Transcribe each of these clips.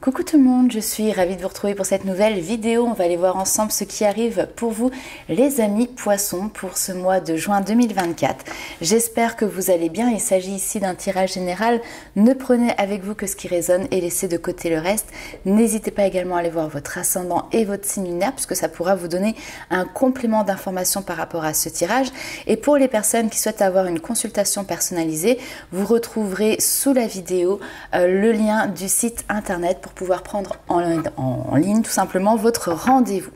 Coucou tout le monde, je suis ravie de vous retrouver pour cette nouvelle vidéo. On va aller voir ensemble ce qui arrive pour vous, les amis poissons, pour ce mois de juin 2024. J'espère que vous allez bien. Il s'agit ici d'un tirage général. Ne prenez avec vous que ce qui résonne et laissez de côté le reste. N'hésitez pas également à aller voir votre ascendant et votre signe lunaire, puisque ça pourra vous donner un complément d'information par rapport à ce tirage. Et pour les personnes qui souhaitent avoir une consultation personnalisée, vous retrouverez sous la vidéo le lien du site internet pour pouvoir prendre en ligne tout simplement votre rendez-vous.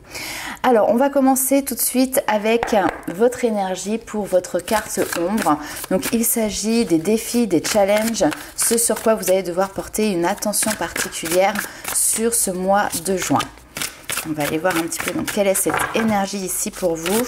Alors on va commencer tout de suite avec votre énergie pour votre carte ombre. Donc il s'agit des défis, des challenges, ce sur quoi vous allez devoir porter une attention particulière sur ce mois de juin. On va aller voir un petit peu donc quelle est cette énergie ici pour vous.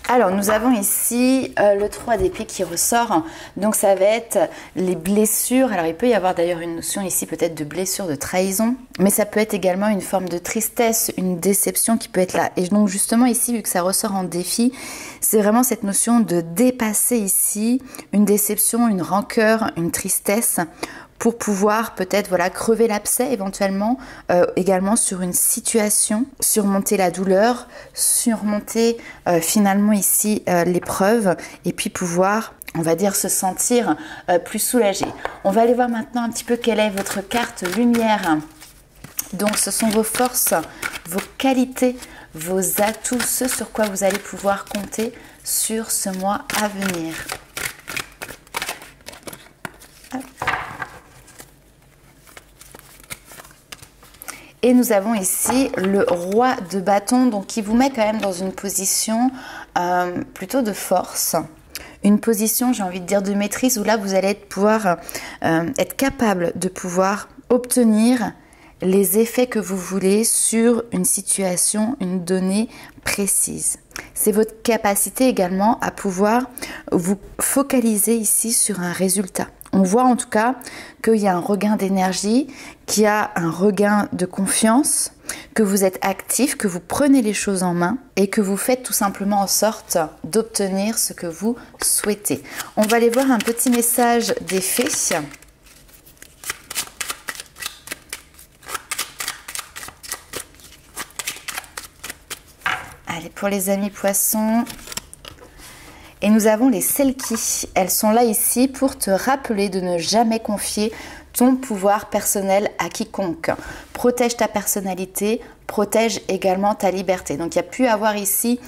Alors nous avons ici le 3 d'épée qui ressort, donc ça va être les blessures. Alors il peut y avoir d'ailleurs une notion ici peut-être de blessure, de trahison, mais ça peut être également une forme de tristesse, une déception qui peut être là. Et donc justement ici, vu que ça ressort en défi, c'est vraiment cette notion de dépasser ici une déception, une rancœur, une tristesse, pour pouvoir peut-être crever l'abcès éventuellement, également sur une situation, surmonter la douleur, surmonter finalement ici l'épreuve et puis pouvoir, on va dire, se sentir plus soulagé. On va aller voir maintenant un petit peu quelle est votre carte lumière. Donc ce sont vos forces, vos qualités, vos atouts, ce sur quoi vous allez pouvoir compter sur ce mois à venir. Hop. Et nous avons ici le roi de bâton, donc qui vous met quand même dans une position plutôt de force. Une position, j'ai envie de dire, de maîtrise, où là vous allez pouvoir être capable de pouvoir obtenir les effets que vous voulez sur une situation, une donnée précise. C'est votre capacité également à pouvoir vous focaliser ici sur un résultat. On voit en tout cas qu'il y a un regain d'énergie, qu'il y a un regain de confiance, que vous êtes actif, que vous prenez les choses en main et que vous faites tout simplement en sorte d'obtenir ce que vous souhaitez. On va aller voir un petit message des fées. Allez, pour les amis poissons. Et nous avons les Selkies. Elles sont là ici pour te rappeler de ne jamais confier ton pouvoir personnel à quiconque. Protège ta personnalité, protège également ta liberté. Donc il y a pu avoir ici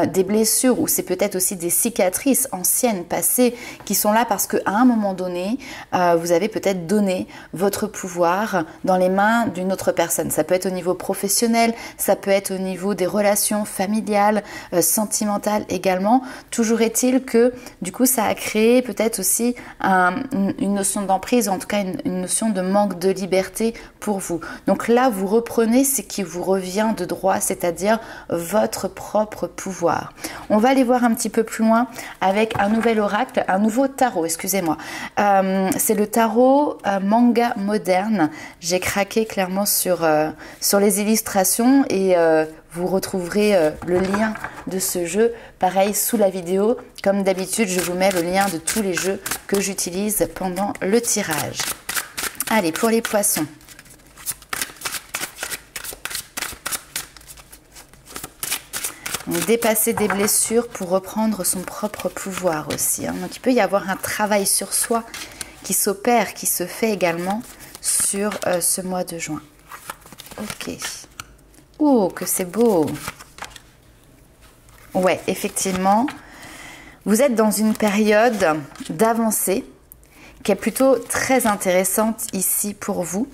des blessures ou c'est peut-être aussi des cicatrices anciennes, passées, qui sont là parce qu'à un moment donné, vous avez peut-être donné votre pouvoir dans les mains d'une autre personne. Ça peut être au niveau professionnel, ça peut être au niveau des relations familiales, sentimentales également. Toujours est-il que du coup ça a créé peut-être aussi une notion d'emprise, en tout cas une notion de manque de liberté pour vous. Donc là, vous reprenez ce qui vous revient de droit, c'est-à-dire votre propre pouvoir. On va aller voir un petit peu plus loin avec un nouvel oracle, un nouveau tarot, excusez-moi. C'est le tarot manga moderne. J'ai craqué clairement sur les illustrations et vous retrouverez le lien de ce jeu, pareil, sous la vidéo. Comme d'habitude, je vous mets le lien de tous les jeux que j'utilise pendant le tirage. Allez, pour les poissons. Dépasser des blessures pour reprendre son propre pouvoir aussi. Donc il peut y avoir un travail sur soi qui s'opère, qui se fait également sur ce mois de juin. Ok. Oh, que c'est beau. Ouais, effectivement, vous êtes dans une période d'avancée qui est plutôt très intéressante ici pour vous,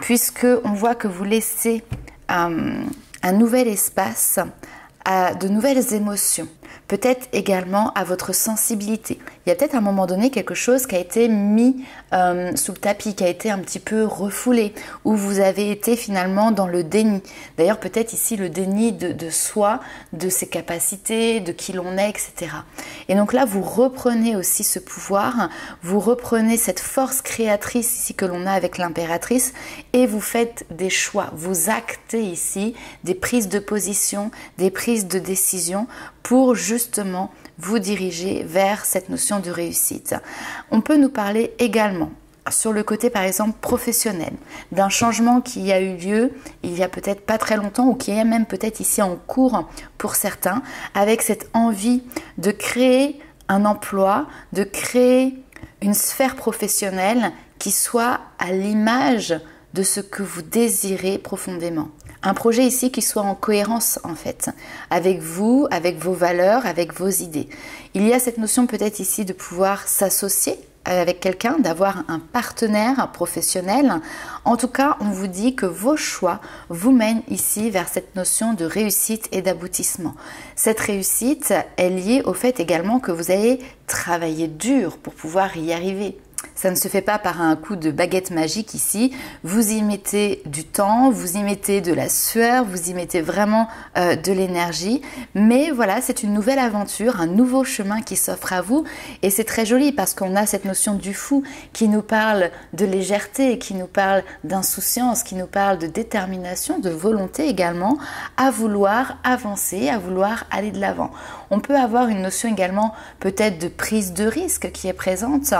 puisque on voit que vous laissez un nouvel espace à de nouvelles émotions, peut-être également à votre sensibilité. Il y a peut-être à un moment donné quelque chose qui a été mis sous le tapis, qui a été un petit peu refoulé, où vous avez été finalement dans le déni. D'ailleurs, peut-être ici le déni de soi, de ses capacités, de qui l'on est, etc. Et donc là, vous reprenez aussi ce pouvoir, vous reprenez cette force créatrice ici que l'on a avec l'impératrice et vous faites des choix. Vous actez ici des prises de position, des prises de décision pour justement vous diriger vers cette notion de réussite. On peut nous parler également sur le côté par exemple professionnel, d'un changement qui a eu lieu il y a peut-être pas très longtemps ou qui est même peut-être ici en cours pour certains, avec cette envie de créer un emploi, de créer une sphère professionnelle qui soit à l'image de ce que vous désirez profondément. Un projet ici qui soit en cohérence en fait, avec vous, avec vos valeurs, avec vos idées. Il y a cette notion peut-être ici de pouvoir s'associer avec quelqu'un, d'avoir un partenaire professionnel. En tout cas, on vous dit que vos choix vous mènent ici vers cette notion de réussite et d'aboutissement. Cette réussite est liée au fait également que vous allez travailler dur pour pouvoir y arriver. Ça ne se fait pas par un coup de baguette magique ici. Vous y mettez du temps, vous y mettez de la sueur, vous y mettez vraiment de l'énergie. Mais voilà, c'est une nouvelle aventure, un nouveau chemin qui s'offre à vous. Et c'est très joli parce qu'on a cette notion du fou qui nous parle de légèreté, qui nous parle d'insouciance, qui nous parle de détermination, de volonté également à vouloir avancer, à vouloir aller de l'avant. On peut avoir une notion également peut-être de prise de risque qui est présente.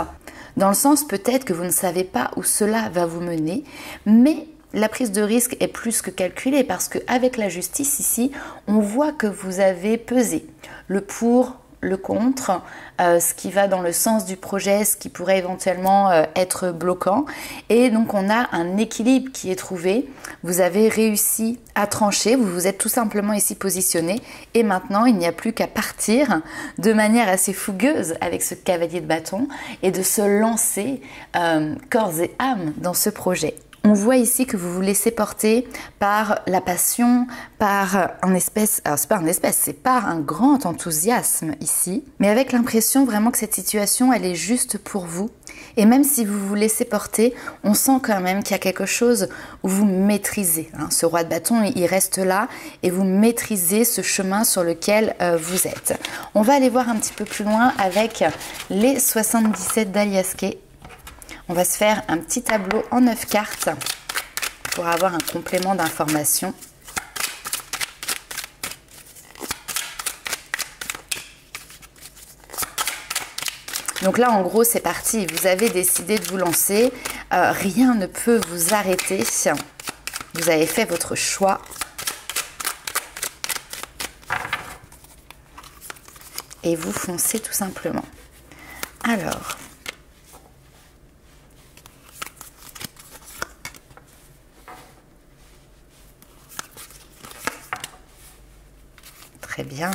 Dans le sens peut-être que vous ne savez pas où cela va vous mener, mais la prise de risque est plus que calculée parce qu'avec la justice ici, on voit que vous avez pesé le pour, le contre, ce qui va dans le sens du projet, ce qui pourrait éventuellement être bloquant. Et donc on a un équilibre qui est trouvé. Vous avez réussi à trancher, vous vous êtes tout simplement ici positionné. Et maintenant, il n'y a plus qu'à partir de manière assez fougueuse avec ce cavalier de bâton et de se lancer corps et âme dans ce projet. On voit ici que vous vous laissez porter par la passion, par un espèce, alors c'est pas un espèce, c'est par un grand enthousiasme ici, mais avec l'impression vraiment que cette situation, elle est juste pour vous. Et même si vous vous laissez porter, on sent quand même qu'il y a quelque chose où vous maîtrisez. Ce roi de bâton, il reste là et vous maîtrisez ce chemin sur lequel vous êtes. On va aller voir un petit peu plus loin avec les 77 d'Aliaské. On va se faire un petit tableau en 9 cartes pour avoir un complément d'information. Donc là, en gros, c'est parti. Vous avez décidé de vous lancer. Rien ne peut vous arrêter. Vous avez fait votre choix. Et vous foncez tout simplement. Alors... Très bien.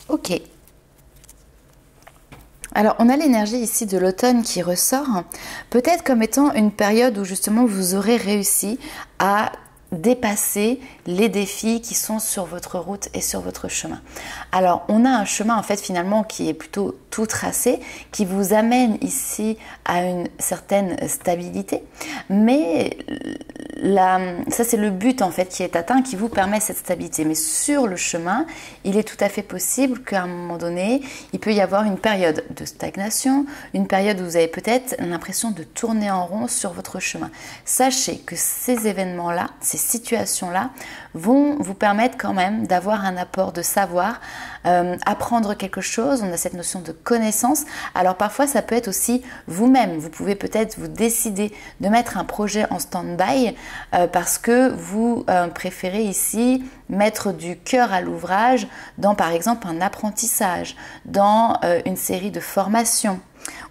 Ok. Alors, on a l'énergie ici de l'automne qui ressort, peut-être comme étant une période où justement vous aurez réussi à dépasser les défis qui sont sur votre route et sur votre chemin. Alors, on a un chemin en fait finalement qui est plutôt tout tracé, qui vous amène ici à une certaine stabilité, mais ça c'est le but en fait qui est atteint, qui vous permet cette stabilité. Mais sur le chemin, il est tout à fait possible qu'à un moment donné, il peut y avoir une période de stagnation, une période où vous avez peut-être l'impression de tourner en rond sur votre chemin. Sachez que ces événements-là, ces situations-là vont vous permettre quand même d'avoir un apport de savoir, apprendre quelque chose. On a cette notion de connaissance. Alors parfois ça peut être aussi vous-même. Vous pouvez peut-être vous décider de mettre un projet en stand-by parce que vous préférez ici mettre du cœur à l'ouvrage dans par exemple un apprentissage, dans une série de formations.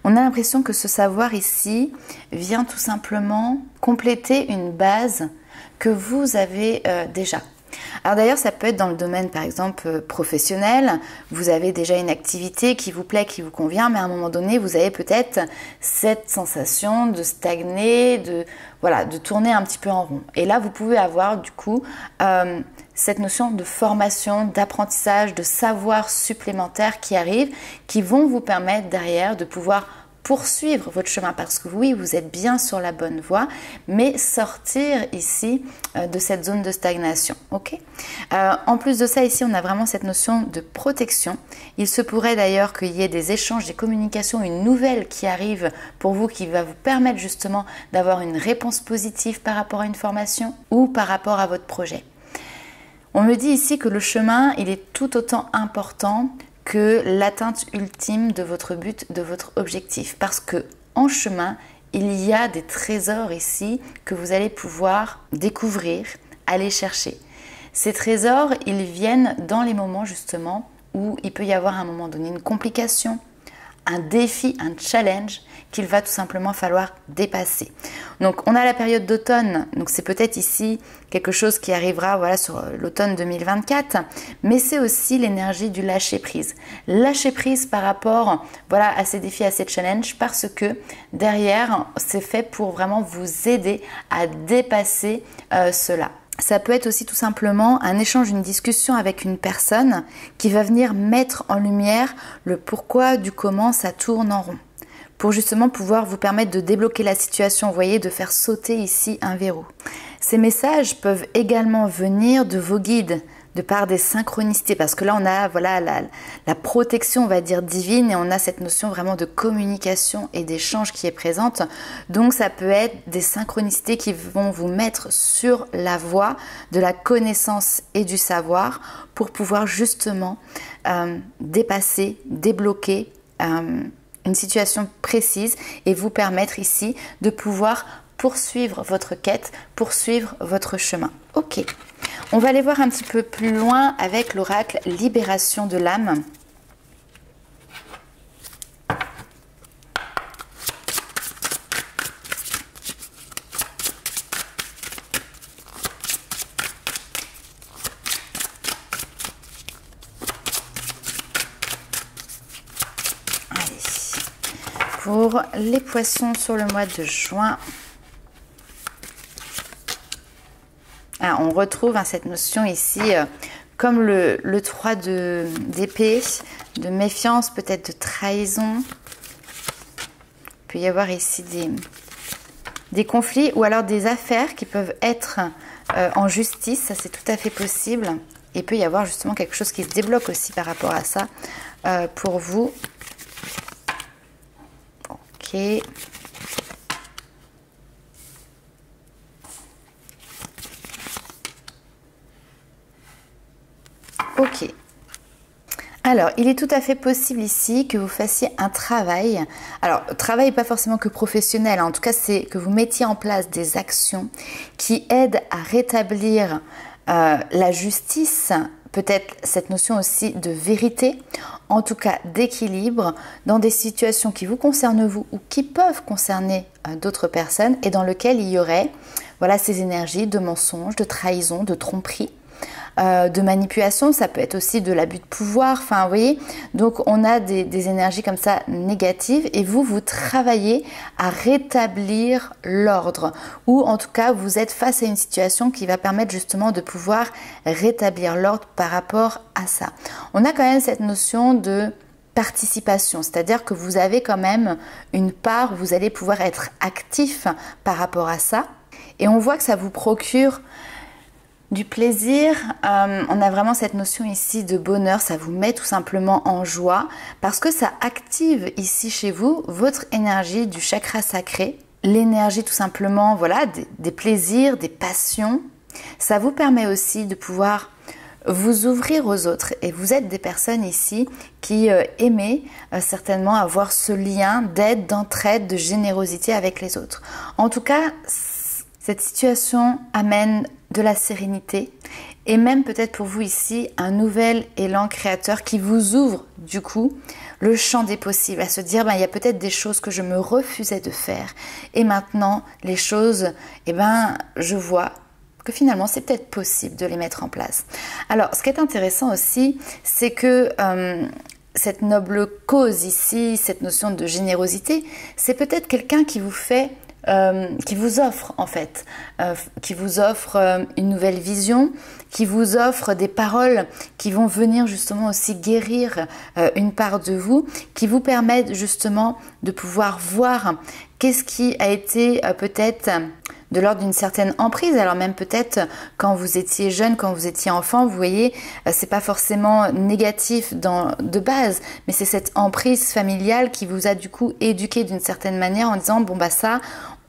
On a l'impression que ce savoir ici vient tout simplement compléter une base que vous avez déjà. Alors d'ailleurs, ça peut être dans le domaine, par exemple, professionnel. Vous avez déjà une activité qui vous plaît, qui vous convient, mais à un moment donné, vous avez peut-être cette sensation de stagner, de tourner un petit peu en rond. Et là, vous pouvez avoir du coup cette notion de formation, d'apprentissage, de savoir supplémentaire qui arrive, qui vont vous permettre derrière de pouvoir poursuivre votre chemin parce que oui, vous êtes bien sur la bonne voie, mais sortir ici de cette zone de stagnation. Ok. En plus de ça, ici, on a vraiment cette notion de protection. Il se pourrait d'ailleurs qu'il y ait des échanges, des communications, une nouvelle qui arrive pour vous qui va vous permettre justement d'avoir une réponse positive par rapport à une formation ou par rapport à votre projet. On me dit ici que le chemin, il est tout autant important que l'atteinte ultime de votre but, de votre objectif. Parce que en chemin, il y a des trésors ici que vous allez pouvoir découvrir, aller chercher. Ces trésors, ils viennent dans les moments justement où il peut y avoir à un moment donné une complication, un défi, un challenge qu'il va tout simplement falloir dépasser. Donc on a la période d'automne, donc c'est peut-être ici quelque chose qui arrivera voilà, sur l'automne 2024, mais c'est aussi l'énergie du lâcher prise. Lâcher prise par rapport voilà, à ces défis, à ces challenges, parce que derrière, c'est fait pour vraiment vous aider à dépasser cela. Ça peut être aussi tout simplement un échange, une discussion avec une personne qui va venir mettre en lumière le pourquoi du comment ça tourne en rond. Pour justement pouvoir vous permettre de débloquer la situation, vous voyez, de faire sauter ici un verrou. Ces messages peuvent également venir de vos guides, de par des synchronicités, parce que là on a voilà, la protection, on va dire, divine, et on a cette notion vraiment de communication et d'échange qui est présente. Donc ça peut être des synchronicités qui vont vous mettre sur la voie de la connaissance et du savoir pour pouvoir justement dépasser, débloquer une situation précise et vous permettre ici de pouvoir poursuivre votre quête, poursuivre votre chemin. Ok, on va aller voir un petit peu plus loin avec l'oracle Libération de l'âme. Pour les poissons sur le mois de juin, on retrouve cette notion ici, comme le 3 d'épée, de méfiance, peut-être de trahison. Il peut y avoir ici des conflits ou alors des affaires qui peuvent être en justice, ça c'est tout à fait possible. Et il peut y avoir justement quelque chose qui se débloque aussi par rapport à ça pour vous. Ok. Alors, il est tout à fait possible ici que vous fassiez un travail. Alors, travail pas forcément que professionnel, en tout cas, c'est que vous mettiez en place des actions qui aident à rétablir la justice, peut-être cette notion aussi de vérité, en tout cas d'équilibre dans des situations qui vous concernent vous ou qui peuvent concerner d'autres personnes et dans lesquelles il y aurait voilà, ces énergies de mensonge, de trahison, de tromperie, de manipulation. Ça peut être aussi de l'abus de pouvoir, enfin vous voyez, donc on a des énergies comme ça négatives et vous travaillez à rétablir l'ordre ou en tout cas vous êtes face à une situation qui va permettre justement de pouvoir rétablir l'ordre par rapport à ça. On a quand même cette notion de participation, c'est-à-dire que vous avez quand même une part, vous allez pouvoir être actif par rapport à ça et on voit que ça vous procure du plaisir. On a vraiment cette notion ici de bonheur, ça vous met tout simplement en joie parce que ça active ici chez vous votre énergie du chakra sacré, l'énergie tout simplement voilà, des plaisirs, des passions. Ça vous permet aussi de pouvoir vous ouvrir aux autres et vous êtes des personnes ici qui aimez certainement avoir ce lien d'aide, d'entraide, de générosité avec les autres. En tout cas, cette situation amène de la sérénité et même peut-être pour vous ici un nouvel élan créateur qui vous ouvre du coup le champ des possibles, à se dire il y a peut-être des choses que je me refusais de faire et maintenant les choses, je vois que finalement c'est peut-être possible de les mettre en place. Alors ce qui est intéressant aussi, c'est que cette noble cause ici, cette notion de générosité, c'est peut-être quelqu'un qui vous fait qui vous offre en fait, qui vous offre une nouvelle vision, qui vous offre des paroles qui vont venir justement aussi guérir une part de vous, qui vous permettent justement de pouvoir voir qu'est-ce qui a été peut-être de l'ordre d'une certaine emprise. Alors même peut-être quand vous étiez jeune, quand vous étiez enfant, vous voyez, c'est pas forcément négatif de base, mais c'est cette emprise familiale qui vous a du coup éduqué d'une certaine manière en disant bon bah ça,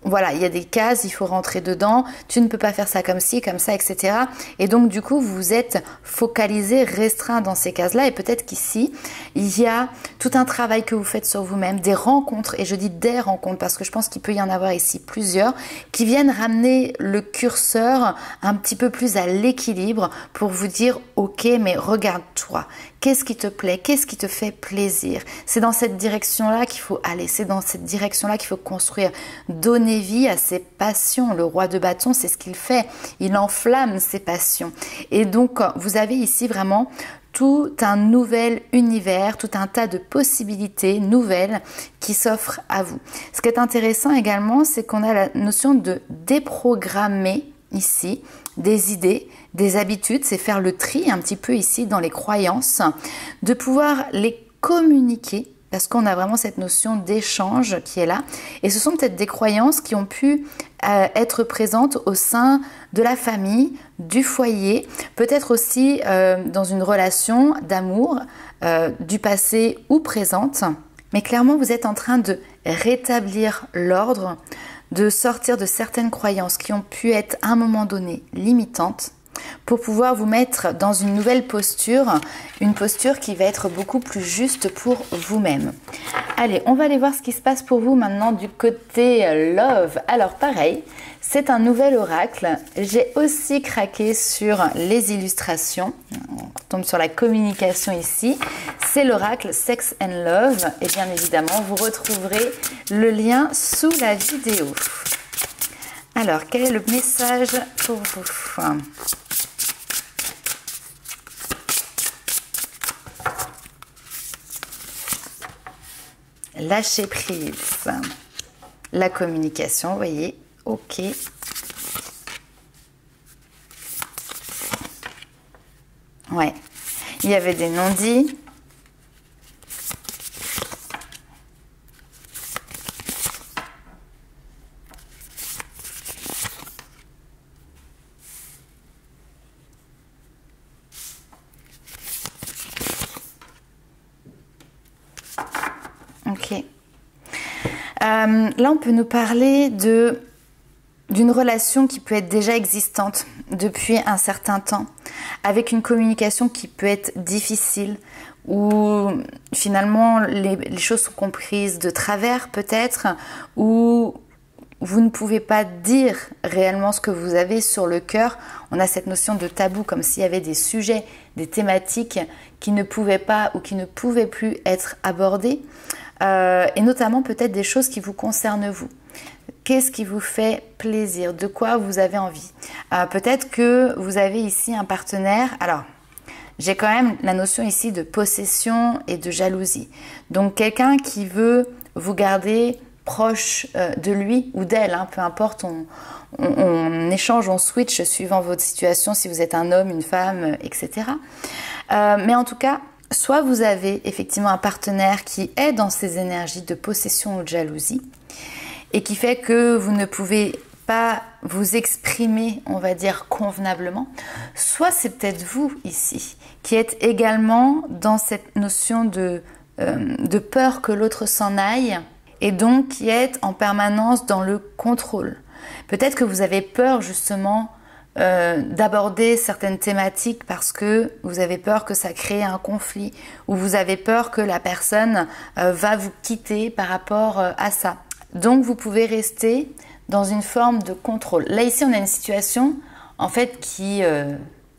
voilà, il y a des cases, il faut rentrer dedans, tu ne peux pas faire ça comme ci, comme ça, etc. Et donc du coup, vous vous êtes focalisé, restreint dans ces cases-là, et peut-être qu'ici, il y a tout un travail que vous faites sur vous-même, des rencontres, et je dis des rencontres parce que je pense qu'il peut y en avoir ici plusieurs, qui viennent ramener le curseur un petit peu plus à l'équilibre pour vous dire, ok, mais regarde-toi, qu'est-ce qui te plaît, qu'est-ce qui te fait plaisir? C'est dans cette direction-là qu'il faut aller, c'est dans cette direction-là qu'il faut construire, donner vie à ses passions. Le roi de bâton, c'est ce qu'il fait, il enflamme ses passions. Et donc, vous avez ici vraiment tout un nouvel univers, tout un tas de possibilités nouvelles qui s'offrent à vous. Ce qui est intéressant également, c'est qu'on a la notion de déprogrammer ici des idées, des habitudes, c'est faire le tri un petit peu ici dans les croyances, de pouvoir les communiquer parce qu'on a vraiment cette notion d'échange qui est là. Et ce sont peut-être des croyances qui ont pu être présentes au sein de la famille, du foyer, peut-être aussi dans une relation d'amour du passé ou présente. Mais clairement, vous êtes en train de rétablir l'ordre, de sortir de certaines croyances qui ont pu être à un moment donné limitantes, pour pouvoir vous mettre dans une nouvelle posture, une posture qui va être beaucoup plus juste pour vous-même. Allez, on va aller voir ce qui se passe pour vous maintenant du côté love. Alors pareil, c'est un nouvel oracle. J'ai aussi craqué sur les illustrations. On tombe sur la communication ici. C'est l'oracle Sex and Love. Et bien évidemment, vous retrouverez le lien sous la vidéo. Alors, quel est le message pour vous ? Lâcher prise. La communication, vous voyez, ok. Ouais, il y avait des non-dits. Ok. Là, on peut nous parler d'une relation qui peut être déjà existante depuis un certain temps, avec une communication qui peut être difficile, où finalement les choses sont comprises de travers peut-être, où vous ne pouvez pas dire réellement ce que vous avez sur le cœur. On a cette notion de tabou, comme s'il y avait des sujets, des thématiques qui ne pouvaient pas ou qui ne pouvaient plus être abordées. Et notamment peut-être des choses qui vous concernent vous. Qu'est-ce qui vous fait plaisir? De quoi vous avez envie? Peut-être que vous avez ici un partenaire. Alors, j'ai quand même la notion ici de possession et de jalousie. Donc, quelqu'un qui veut vous garder proche de lui ou d'elle, hein, peu importe, on échange, on switch suivant votre situation, si vous êtes un homme, une femme, etc. Mais en tout cas, soit vous avez effectivement un partenaire qui est dans ces énergies de possession ou de jalousie et qui fait que vous ne pouvez pas vous exprimer, on va dire, convenablement, soit c'est peut-être vous ici qui êtes également dans cette notion de peur que l'autre s'en aille et donc qui êtes en permanence dans le contrôle. Peut-être que vous avez peur justement d'aborder certaines thématiques parce que vous avez peur que ça crée un conflit ou vous avez peur que la personne va vous quitter par rapport à ça. Donc vous pouvez rester dans une forme de contrôle. Là ici on a une situation en fait qui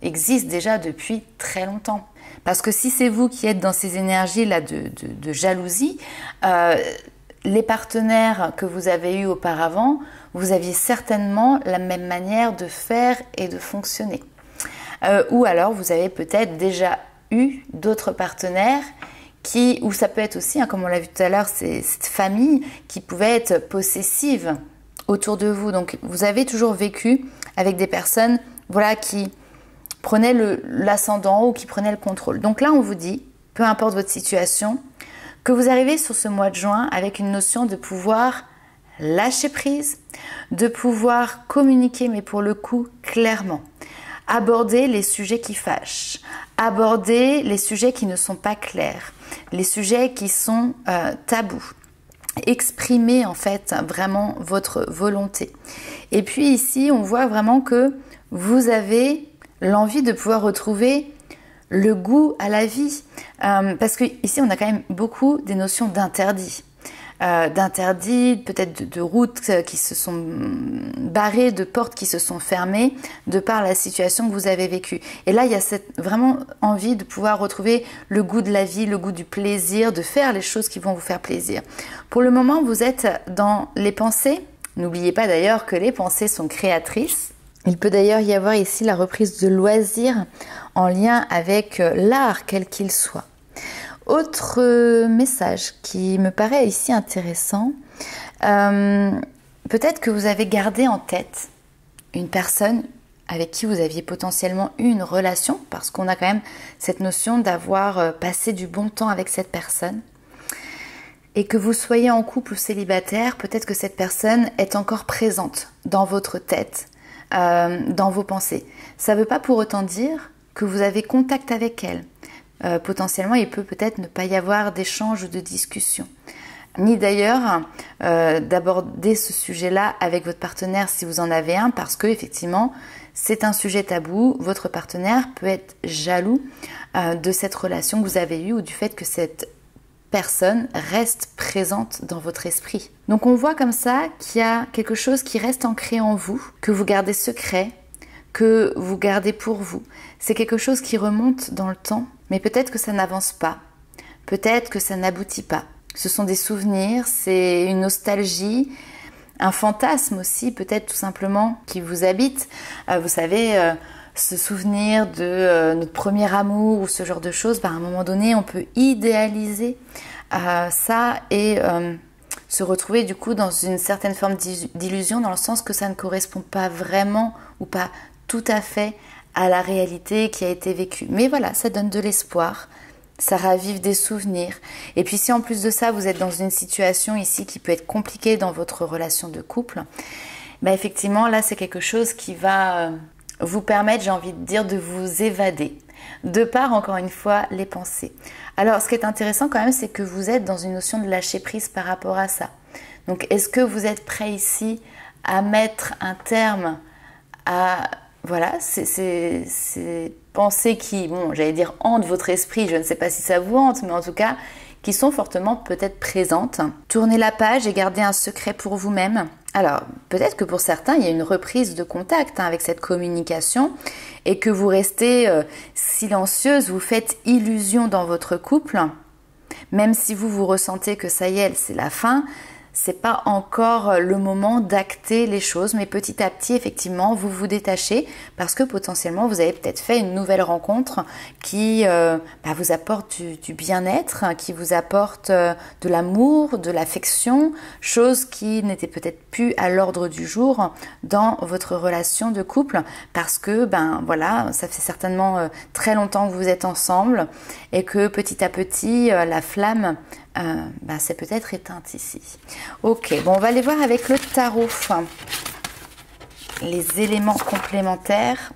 existe déjà depuis très longtemps. Parce que si c'est vous qui êtes dans ces énergies là de jalousie, les partenaires que vous avez eus auparavant, vous aviez certainement la même manière de faire et de fonctionner. Ou alors vous avez peut-être déjà eu d'autres partenaires ou ça peut être aussi, hein, comme on l'a vu tout à l'heure, c'est cette famille qui pouvait être possessive autour de vous. Donc vous avez toujours vécu avec des personnes voilà, qui prenaient l'ascendant ou qui prenaient le contrôle. Donc là, on vous dit, peu importe votre situation, que vous arrivez sur ce mois de juin avec une notion de pouvoir lâcher prise, de pouvoir communiquer, mais pour le coup, clairement. Aborder les sujets qui fâchent, aborder les sujets qui ne sont pas clairs, les sujets qui sont tabous. Exprimer en fait vraiment votre volonté. Et puis ici, on voit vraiment que vous avez l'envie de pouvoir retrouver le goût à la vie. Parce que ici, on a quand même beaucoup des notions d'interdit. D'interdits, peut-être de routes qui se sont barrées, de portes qui se sont fermées de par la situation que vous avez vécue. Et là, il y a cette vraiment envie de pouvoir retrouver le goût de la vie, le goût du plaisir, de faire les choses qui vont vous faire plaisir. Pour le moment, vous êtes dans les pensées. N'oubliez pas d'ailleurs que les pensées sont créatrices. Il peut d'ailleurs y avoir ici la reprise de loisirs en lien avec l'art, quel qu'il soit. Autre message qui me paraît ici intéressant, peut-être que vous avez gardé en tête une personne avec qui vous aviez potentiellement eu une relation, parce qu'on a quand même cette notion d'avoir passé du bon temps avec cette personne, et que vous soyez en couple ou célibataire, peut-être que cette personne est encore présente dans votre tête, dans vos pensées. Ça ne veut pas pour autant dire que vous avez contact avec elle. Potentiellement, il peut peut-être ne pas y avoir d'échange ou de discussion. Ni d'ailleurs d'aborder ce sujet-là avec votre partenaire si vous en avez un, parce que effectivement, c'est un sujet tabou. Votre partenaire peut être jaloux de cette relation que vous avez eue ou du fait que cette personne reste présente dans votre esprit. Donc on voit comme ça qu'il y a quelque chose qui reste ancré en vous, que vous gardez secret, que vous gardez pour vous. C'est quelque chose qui remonte dans le temps, mais peut-être que ça n'avance pas, peut-être que ça n'aboutit pas. Ce sont des souvenirs, c'est une nostalgie, un fantasme aussi, peut-être tout simplement, qui vous habite. Vous savez, se souvenir de notre premier amour ou ce genre de choses, à un moment donné, on peut idéaliser ça et se retrouver du coup dans une certaine forme d'illusion, dans le sens que ça ne correspond pas vraiment ou pas tout à fait à la réalité qui a été vécue. Mais voilà, ça donne de l'espoir, ça ravive des souvenirs. Et puis si en plus de ça, vous êtes dans une situation ici qui peut être compliquée dans votre relation de couple, effectivement, là, c'est quelque chose qui va vous permettre, j'ai envie de dire, de vous évader, de par, encore une fois, les pensées. Alors, ce qui est intéressant quand même, c'est que vous êtes dans une notion de lâcher prise par rapport à ça. Donc, est-ce que vous êtes prêt ici à mettre un terme à... Voilà, ces pensées qui, bon, j'allais dire hantent votre esprit, je ne sais pas si ça vous hante, mais en tout cas, qui sont fortement peut-être présentes. Tournez la page et gardez un secret pour vous-même. Alors, peut-être que pour certains, il y a une reprise de contact avec cette communication et que vous restez silencieuse, vous faites illusion dans votre couple, même si vous ressentez que ça y est, c'est la fin. C'est pas encore le moment d'acter les choses, mais petit à petit, effectivement, vous vous détachez parce que potentiellement, vous avez peut-être fait une nouvelle rencontre qui vous apporte du bien-être, qui vous apporte de l'amour, de l'affection, chose qui n'était peut-être plus à l'ordre du jour dans votre relation de couple parce que, voilà, ça fait certainement très longtemps que vous êtes ensemble et que petit à petit, la flamme c'est peut-être éteinte ici. Ok, bon, on va aller voir avec le tarot les éléments complémentaires.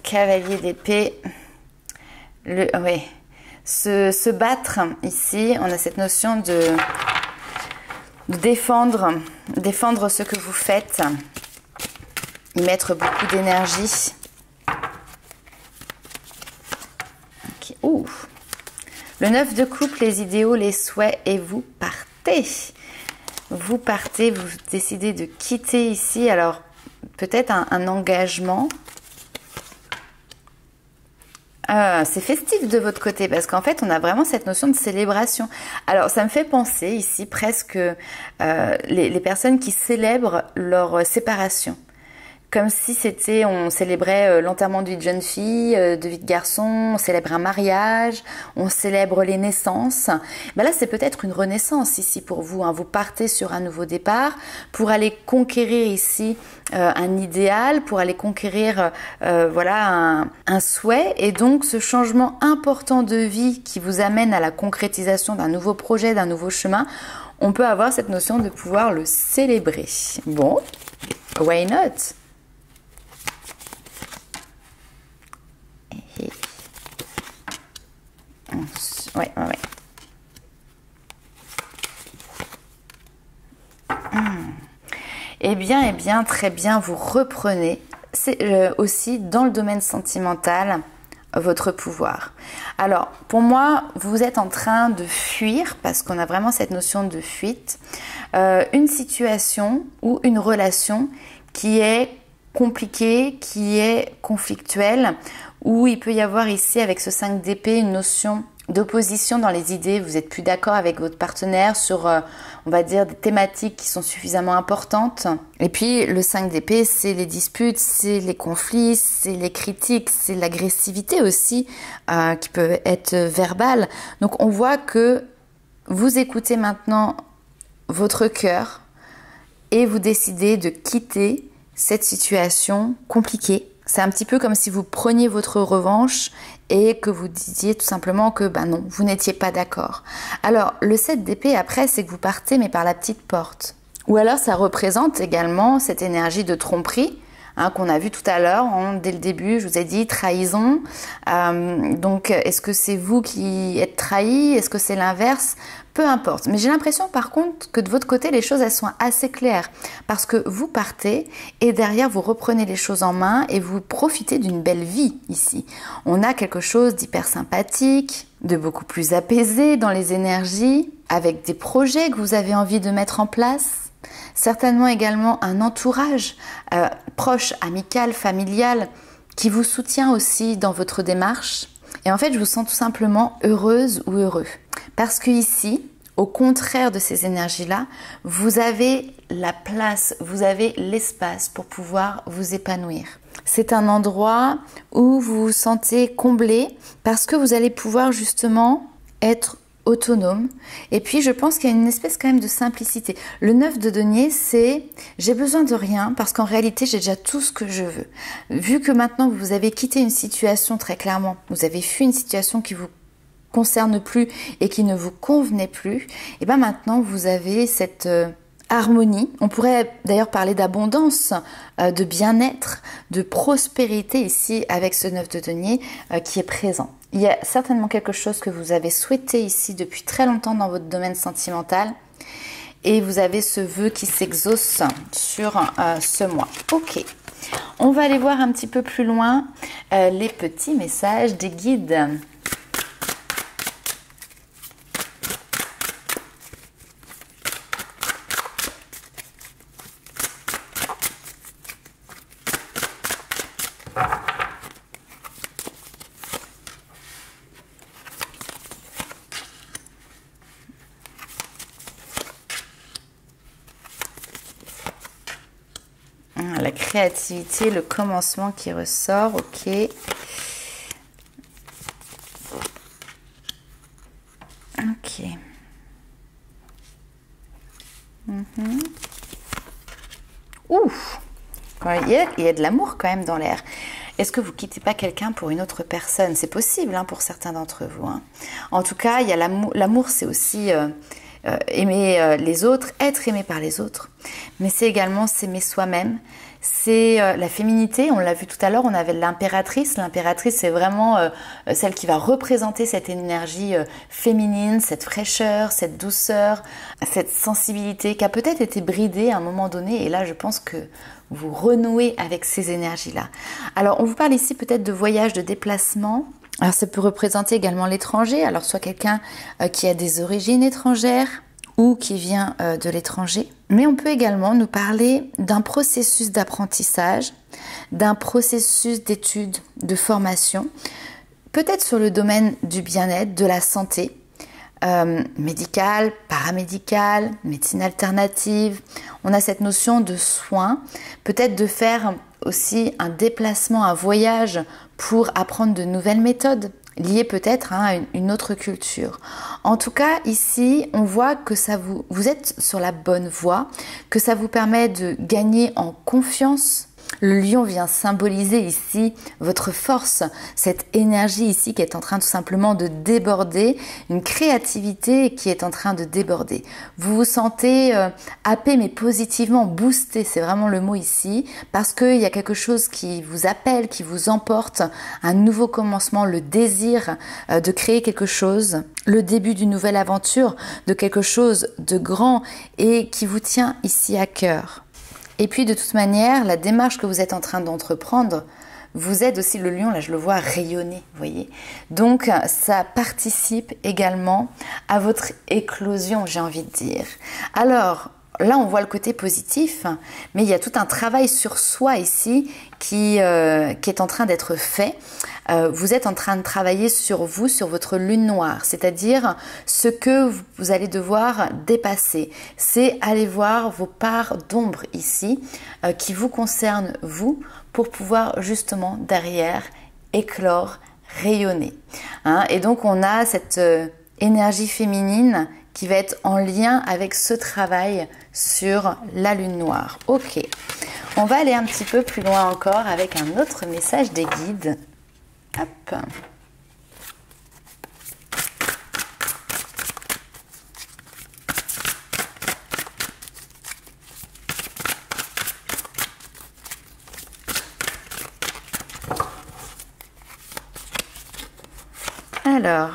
Cavalier d'épée. Se battre, ici, on a cette notion de défendre ce que vous faites, y mettre beaucoup d'énergie. Okay. Le 9 de coupe, les idéaux, les souhaits, et vous partez. Vous partez, vous décidez de quitter ici, alors peut-être un engagement. C'est festif de votre côté parce qu'en fait on a vraiment cette notion de célébration. Alors ça me fait penser ici presque les personnes qui célèbrent leur séparation. Comme si c'était, on célébrait l'enterrement d'une jeune fille, de vie de garçon, on célèbre un mariage, on célèbre les naissances. Ben là, c'est peut-être une renaissance ici pour vous. Hein. Vous partez sur un nouveau départ pour aller conquérir ici un idéal, pour aller conquérir voilà un souhait. Et donc, ce changement important de vie qui vous amène à la concrétisation d'un nouveau projet, d'un nouveau chemin, on peut avoir cette notion de pouvoir le célébrer. Bon, why not? Ouais. Eh bien, très bien, vous reprenez aussi dans le domaine sentimental votre pouvoir. Alors, pour moi, vous êtes en train de fuir, parce qu'on a vraiment cette notion de fuite, une situation ou une relation qui est compliquée, qui est conflictuelle, où il peut y avoir ici, avec ce 5 d'épée, une notion d'opposition dans les idées. Vous n'êtes plus d'accord avec votre partenaire sur, on va dire, des thématiques qui sont suffisamment importantes. Et puis, le 5 d'épée, c'est les disputes, c'est les conflits, c'est les critiques, c'est l'agressivité aussi, qui peut être verbale. Donc, on voit que vous écoutez maintenant votre cœur et vous décidez de quitter cette situation compliquée. C'est un petit peu comme si vous preniez votre revanche et que vous disiez tout simplement que non, vous n'étiez pas d'accord. Alors, le 7 d'épée, après, c'est que vous partez, mais par la petite porte. Ou alors, ça représente également cette énergie de tromperie, qu'on a vu tout à l'heure, dès le début, je vous ai dit trahison. Donc, est-ce que c'est vous qui êtes trahi? Est-ce que c'est l'inverse? Peu importe. Mais j'ai l'impression, par contre, que de votre côté, les choses, elles sont assez claires. Parce que vous partez et derrière, vous reprenez les choses en main et vous profitez d'une belle vie ici. On a quelque chose d'hyper sympathique, de beaucoup plus apaisé dans les énergies, avec des projets que vous avez envie de mettre en place. Certainement également un entourage proche, amical, familial, qui vous soutient aussi dans votre démarche. Et en fait, je vous sens tout simplement heureuse ou heureux. Parce que ici, au contraire de ces énergies-là, vous avez la place, vous avez l'espace pour pouvoir vous épanouir. C'est un endroit où vous vous sentez comblé parce que vous allez pouvoir justement être autonome. Et puis, je pense qu'il y a une espèce quand même de simplicité. Le 9 de denier, c'est « j'ai besoin de rien parce qu'en réalité, j'ai déjà tout ce que je veux ». Vu que maintenant, vous avez quitté une situation très clairement, vous avez fui une situation qui vous concerne plus et qui ne vous convenait plus, et bien maintenant, vous avez cette harmonie. On pourrait d'ailleurs parler d'abondance, de bien-être, de prospérité ici avec ce 9 de denier qui est présent. Il y a certainement quelque chose que vous avez souhaité ici depuis très longtemps dans votre domaine sentimental et vous avez ce vœu qui s'exauce sur ce mois. Ok, on va aller voir un petit peu plus loin les petits messages des guides. La créativité, le commencement qui ressort, ok. Ok. Ouf, il y a de l'amour quand même dans l'air. Est-ce que vous ne quittez pas quelqu'un pour une autre personne? C'est possible pour certains d'entre vous. En tout cas, il y a l'amour. L'amour, c'est aussi aimer les autres, être aimé par les autres. Mais c'est également s'aimer soi-même. C'est la féminité, on l'a vu tout à l'heure, on avait l'impératrice. L'impératrice, c'est vraiment celle qui va représenter cette énergie féminine, cette fraîcheur, cette douceur, cette sensibilité qui a peut-être été bridée à un moment donné. Et là, je pense que vous renouez avec ces énergies-là. Alors, on vous parle ici peut-être de voyage, de déplacement. Alors, ça peut représenter également l'étranger. Alors, soit quelqu'un qui a des origines étrangères ou qui vient de l'étranger. Mais on peut également nous parler d'un processus d'apprentissage, d'un processus d'études, de formation, peut-être sur le domaine du bien-être, de la santé, médicale, paramédicale, médecine alternative. On a cette notion de soins, peut-être de faire aussi un déplacement, un voyage pour apprendre de nouvelles méthodes, liées peut-être à une autre culture. En tout cas, ici, on voit que vous êtes sur la bonne voie, que ça vous permet de gagner en confiance. Le lion vient symboliser ici votre force, cette énergie ici qui est en train tout simplement de déborder, une créativité qui est en train de déborder. Vous vous sentez happé mais positivement, boosté, c'est vraiment le mot ici, parce qu'il y a quelque chose qui vous appelle, qui vous emporte, un nouveau commencement, le désir de créer quelque chose, le début d'une nouvelle aventure, de quelque chose de grand et qui vous tient ici à cœur. Et puis de toute manière, la démarche que vous êtes en train d'entreprendre vous aide aussi, le lion, là je le vois rayonner, vous voyez. Donc ça participe également à votre éclosion, j'ai envie de dire. Alors, là on voit le côté positif, mais il y a tout un travail sur soi ici qui est en train d'être fait. Vous êtes en train de travailler sur vous, sur votre lune noire, c'est-à-dire ce que vous allez devoir dépasser. C'est aller voir vos parts d'ombre ici qui vous concernent vous pour pouvoir justement derrière éclore, rayonner. Et donc on a cette énergie féminine qui va être en lien avec ce travail sur la lune noire. Ok, on va aller un petit peu plus loin encore avec un autre message des guides. Hop. Alors,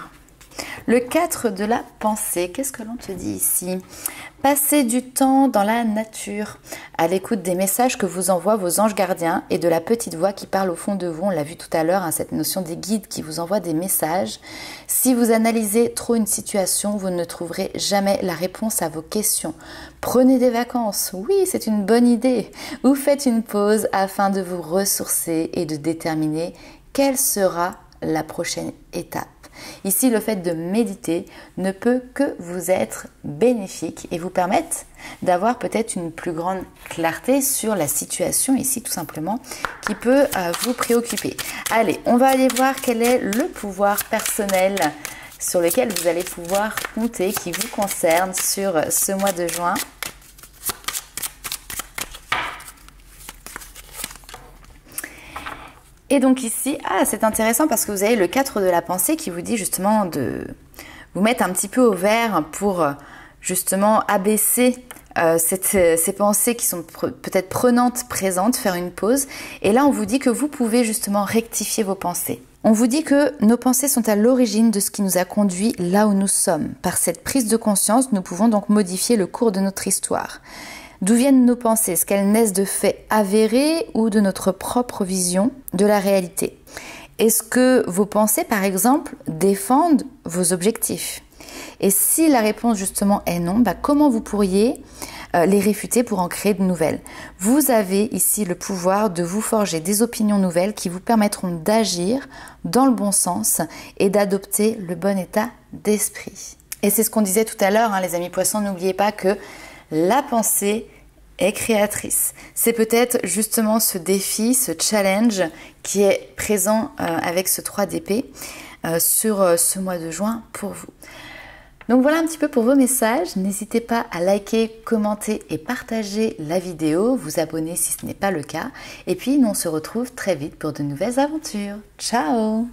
le 4 de la pensée, qu'est-ce que l'on te dit ici? Passez du temps dans la nature, à l'écoute des messages que vous envoient vos anges gardiens et de la petite voix qui parle au fond de vous. On l'a vu tout à l'heure, cette notion des guides qui vous envoient des messages. Si vous analysez trop une situation, vous ne trouverez jamais la réponse à vos questions. Prenez des vacances, oui, c'est une bonne idée. Ou faites une pause afin de vous ressourcer et de déterminer quelle sera la prochaine étape. Ici, le fait de méditer ne peut que vous être bénéfique et vous permettre d'avoir peut-être une plus grande clarté sur la situation ici, tout simplement, qui peut vous préoccuper. Allez, on va aller voir quel est le pouvoir personnel sur lequel vous allez pouvoir compter, qui vous concerne sur ce mois de juin. Et donc ici, c'est intéressant parce que vous avez le 4 de la pensée qui vous dit justement de vous mettre un petit peu au vert pour justement abaisser ces pensées qui sont peut-être prenantes, présentes, faire une pause. Et là, on vous dit que vous pouvez justement rectifier vos pensées. On vous dit que nos pensées sont à l'origine de ce qui nous a conduit là où nous sommes. Par cette prise de conscience, nous pouvons donc modifier le cours de notre histoire. D'où viennent nos pensées? Est-ce qu'elles naissent de faits avérés ou de notre propre vision de la réalité? Est-ce que vos pensées, par exemple, défendent vos objectifs? Et si la réponse justement est non, comment vous pourriez les réfuter pour en créer de nouvelles? Vous avez ici le pouvoir de vous forger des opinions nouvelles qui vous permettront d'agir dans le bon sens et d'adopter le bon état d'esprit. Et c'est ce qu'on disait tout à l'heure, les amis poissons, n'oubliez pas que la pensée est créatrice. C'est peut-être justement ce défi, ce challenge qui est présent avec ce 3 d'épée sur ce mois de juin pour vous. Donc voilà un petit peu pour vos messages. N'hésitez pas à liker, commenter et partager la vidéo, vous abonner si ce n'est pas le cas. Et puis nous on se retrouve très vite pour de nouvelles aventures. Ciao!